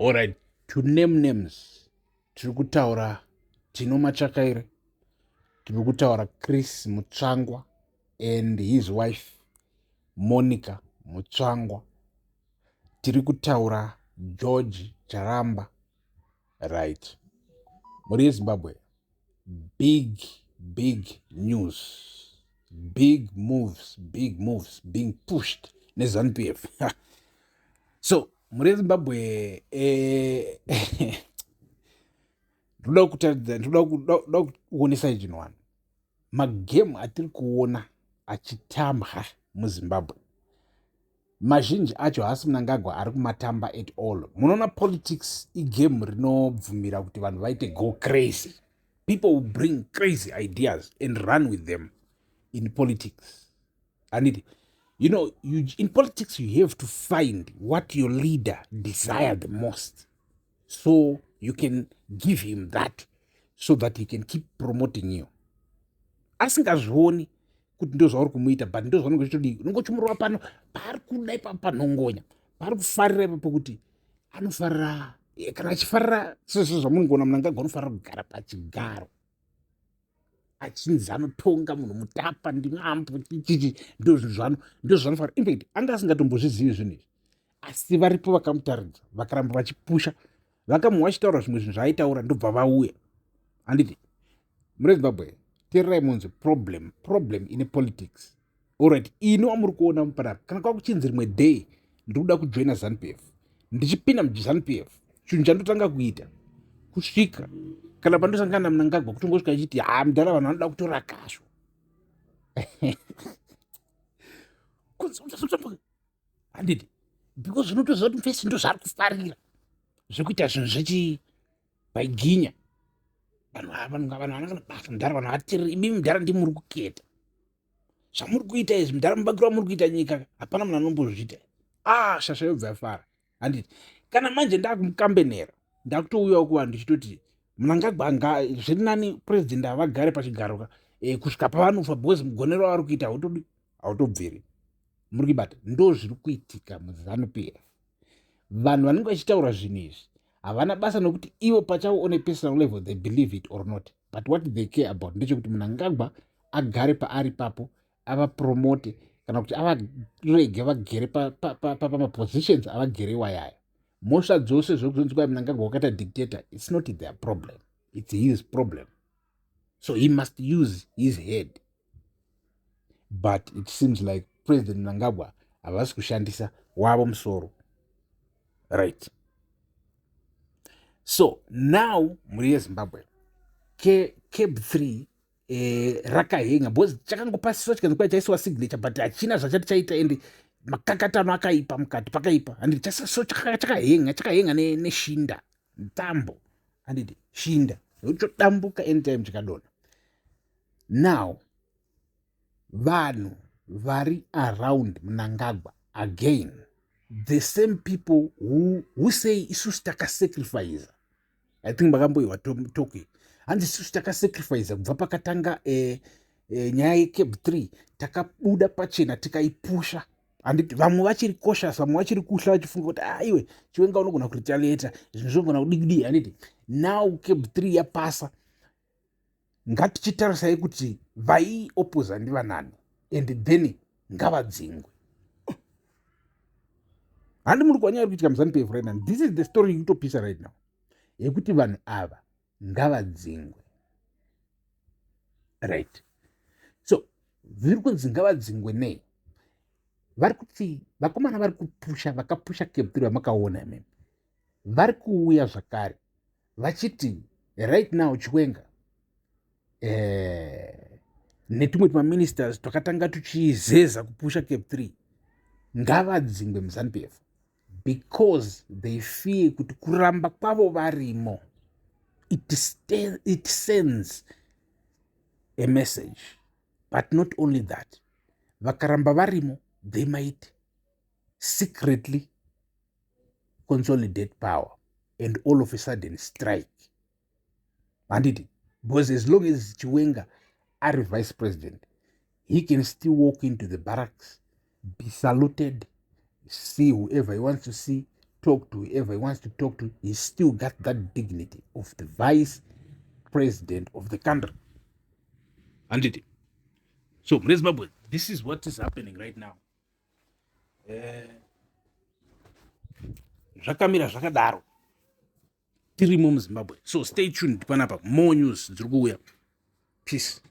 Alright, to name names, tiri kutaura Tino Machakaire, tiri kutaura Chris Mutsvangwa and his wife Monica Mutsvangwa, tiri kutaura George Charamba. Right, muri Zimbabwe, big news, big moves being pushed neZANU-PF. So muri Zimbabwe ndoda kuonesai chinhu wani. Magemu atiri kuona achitambwa muZimbabwe mazhinji acho haasi Mnangagwa ari kumatamba at all. Munoona politics igame rinobvumira kuti vanhu vaite go crazy. People will bring crazy ideas and run with them in politics. And in politics you have to find what your leader desires the most, so you can give him that so that he can keep promoting you. Asingazvioni kuti ndozvauri kumuita, but ndozvaunenge uchitodii, unenge uchimurova pano paari kuda ipapo panhongonya, paari kufarira ipapo kuti anofarira, kana achifarira sezvo zvamunongoona Mnangagwa anofarira kugara pachigaro achinzi anotonga munhu mutapa ndimambo chichi, ndozvanofarira. Infact anga asingatombozvizivi zvinhu izvi, asi varipo vakamutaridza vakaramba vachipusha, vakamuwa achitaura zvimwe zvinhu zvaaitaura ndobva vauya. Handiti muri Zimbabwe teererai munzi problem ine politics. Alright, ini wamuri kuona mupanapa, kana kwakuchinzi rimwe day ndiri kuda kujoina ZANU-PF, ndichipinda muZANU-PF, chinhu chandotanga kuita kusvika kana pandosangana naMnangagwa kutongosvika achiti mudhara vanhu vanoda kutora kasho. Handiti because zvinotoziva kuti mfesi ndo zvaari kufarira zvekuita zvinhu zvechibhaiginya. Vanhu vanangana basa mudhara, vanhu vateereri, imi mudhara ndi muri kuketa zvamuri kuita izvi, mudhara mubakiro muri kuita nyika, hapana munhu anombozviita. Shasha yobva yafara. Handiti kana manje ndakumukambenera, ndakutouyawo kuvanhu ndichitoti Mnangagwa zviri nani president avagare pachigaro kusvika pavanofa, because mugonero wavari kuita hautobviri. Muri kuibata, ndo zviri kuitika muZANU-PF. Vanhu vanenge vachitaura zvinhu izvi havana basa nokuti ivo pachavo on a personal level they believe it or not, but what they care about ndechekuti Mnangagwa agare paari papo, avapromote, kana kuti avarege vagere pamapositions avagerewa yaya. Mhosva dzose zvokuzonzi kwai Mnangagwa wakaita dictator, it's not their problem, it's his problem. So he must use his head. But it seems like President Mnangagwa havasi kushandisa wavo musoro. Right. So now muri yeZimbabwe cab 3 rakahenga, because chakangopasiswa chikanzi kwai chaisiwa signature but hachina zvachati chaita, ende makakatano akaipa mukati pakaipa. Handiti chakahenga neshinda tambo. Handiti shinda yochodambuka anytime chikadona. Now vanhu vari around Mnangagwa again, the same people who say isusu takasacrifice, I think makamboiwa toki, hanzi isusu takasacrifice kubva pakatanga nyaya yecab 3 takabuda pachena tikaipusha. Handiti vamwe vachiri cautious, vamwe vachiri kuhla vachifunga kuti iwe Chiwenga unogona kuritaliata, zvinhu zvinogona kudikidii. Handiti now cab 3 yapasa, ngatichitarisai kuti vaiopposa ndivanani and then ngavadzingwe. Handi muri kwanyaya kuitika muZANU-PF right now. This is the story yekutopisa right now, yekuti vanhu ava ngavadzingwe. Right. So zviri kunzi ngavadzingwe nei? Vari kuti vakomana vari kupusha, vakapusha cab 3 vamakaona imene, vari kuuya zvakare vachiti right now Chiwenga netumwe tumaministers twakatanga tuchizeza kupusha cab 3 ngavadzingwe muZANU-PF, because they fear kuti kuramba kwavo varimo it sends a message. But not only that, vakaramba varimo, they might secretly consolidate power and all of a sudden strike. Handiti, because as long as Chiwenga are vice president, he can still walk into the barracks, be saluted, see whoever he wants to see, talk to whoever he wants to talk to. He still got that dignity of the vice president of the country. Handiti. So, Zimbabwe, this is what is happening right now. Zvakamira zvakadaro tirimo muZimbabwe. So stay tuned panapa, more news dziri kuuya. Peace.